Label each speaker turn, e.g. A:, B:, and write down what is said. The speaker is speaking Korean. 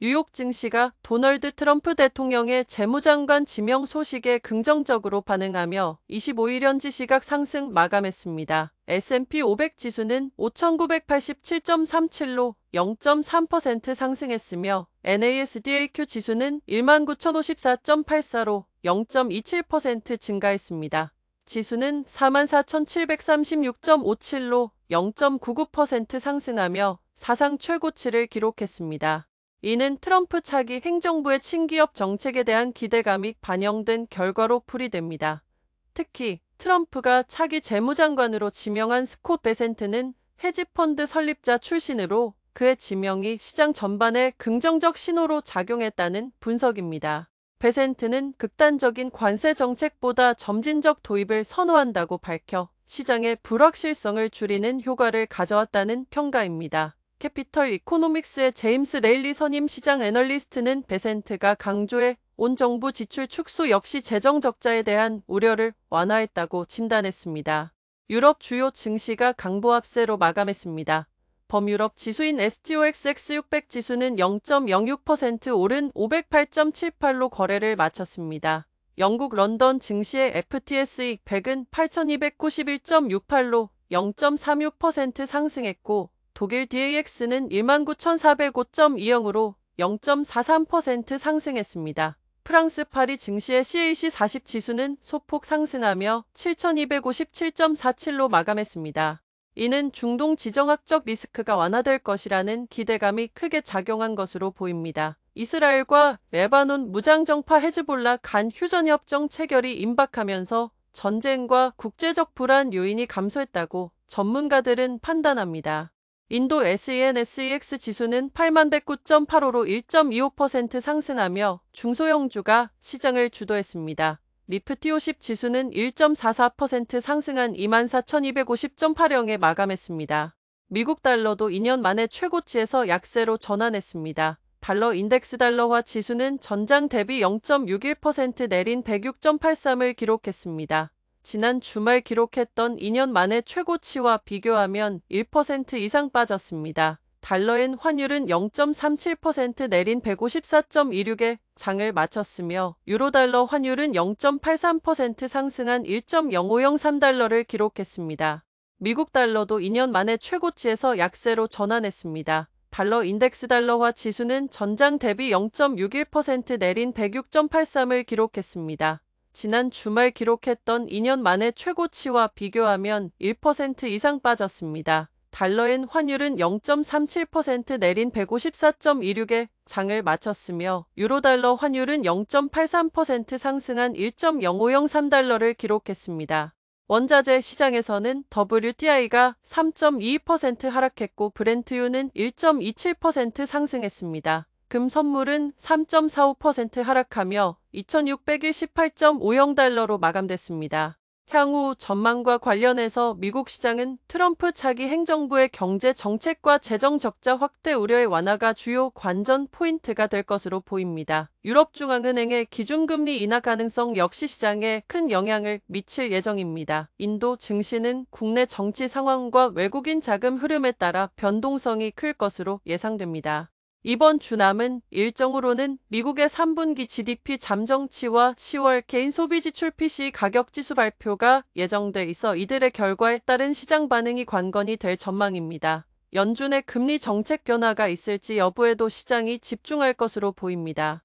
A: 뉴욕 증시가 도널드 트럼프 대통령의 재무장관 지명 소식에 긍정적으로 반응하며 25일 현지 시각 상승 마감했습니다. S&P 500 지수는 5,987.37로 0.3% 상승했으며 NASDAQ 지수는 19,054.84로 0.27% 증가했습니다. 지수는 44,736.57로 0.99% 상승하며 사상 최고치를 기록했습니다. 이는 트럼프 차기 행정부의 친기업 정책에 대한 기대감이 반영된 결과로 풀이됩니다. 특히 트럼프가 차기 재무장관으로 지명한 스콧 베센트는 헤지펀드 설립자 출신으로 그의 지명이 시장 전반에 긍정적 신호로 작용했다는 분석입니다. 베센트는 극단적인 관세 정책보다 점진적 도입을 선호한다고 밝혀 시장의 불확실성을 줄이는 효과를 가져왔다는 평가입니다. 캐피털 이코노믹스의 제임스 레일리 선임 시장 애널리스트는 베센트가 강조해 온 정부 지출 축소 역시 재정 적자에 대한 우려를 완화했다고 진단했습니다. 유럽 주요 증시가 강보합세로 마감했습니다. 범유럽 지수인 STOXX 600 지수는 0.06% 오른 508.78로 거래를 마쳤습니다. 영국 런던 증시의 FTSE 100은 8,291.68로 0.36% 상승했고 독일 DAX는 19,405.20으로 0.43% 상승했습니다. 프랑스 파리 증시의 CAC 40 지수는 소폭 상승하며 7,257.47로 마감했습니다. 이는 중동 지정학적 리스크가 완화될 것이라는 기대감이 크게 작용한 것으로 보입니다. 이스라엘과 레바논 무장정파 헤즈볼라 간 휴전협정 체결이 임박하면서 전쟁과 국제적 불안 요인이 감소했다고 전문가들은 판단합니다. 인도 SENSEX 지수는 8109.85로 1.25% 상승하며 중소형주가 시장을 주도했습니다. 니프티 50 지수는 1.44% 상승한 24,250.80에 마감했습니다. 미국 달러도 2년 만에 최고치에서 약세로 전환했습니다. 달러 인덱스 달러화 지수는 전장 대비 0.61% 내린 106.83을 기록했습니다. 지난 주말 기록했던 2년 만의 최고치와 비교하면 1% 이상 빠졌습니다. 달러엔 환율은 0.37% 내린 154.26에 장을 마쳤으며 유로달러 환율은 0.83% 상승한 1.0503달러를 기록했습니다. 미국 달러도 2년 만에 최고치에서 약세로 전환했습니다. 달러 인덱스 달러화 지수는 전장 대비 0.61% 내린 106.83을 기록했습니다. 지난 주말 기록했던 2년 만의 최고치와 비교하면 1% 이상 빠졌습니다. 달러엔 환율은 0.37% 내린 154.26에 장을 마쳤으며 유로달러 환율은 0.83% 상승한 1.0503달러를 기록했습니다. 원자재 시장에서는 WTI가 3.22% 하락했고 브렌트유는 1.27% 상승했습니다. 금 선물은 3.45% 하락하며 2,618.50달러로 마감됐습니다. 향후 전망과 관련해서 미국 시장은 트럼프 차기 행정부의 경제 정책과 재정 적자 확대 우려의 완화가 주요 관전 포인트가 될 것으로 보입니다. 유럽중앙은행의 기준금리 인하 가능성 역시 시장에 큰 영향을 미칠 예정입니다. 인도 증시는 국내 정치 상황과 외국인 자금 흐름에 따라 변동성이 클 것으로 예상됩니다. 이번 주 남은 일정으로는 미국의 3분기 GDP 잠정치와 10월 개인 소비지출 PCE 가격지수 발표가 예정돼 있어 이들의 결과에 따른 시장 반응이 관건이 될 전망입니다. 연준의 금리 정책 변화가 있을지 여부에도 시장이 집중할 것으로 보입니다.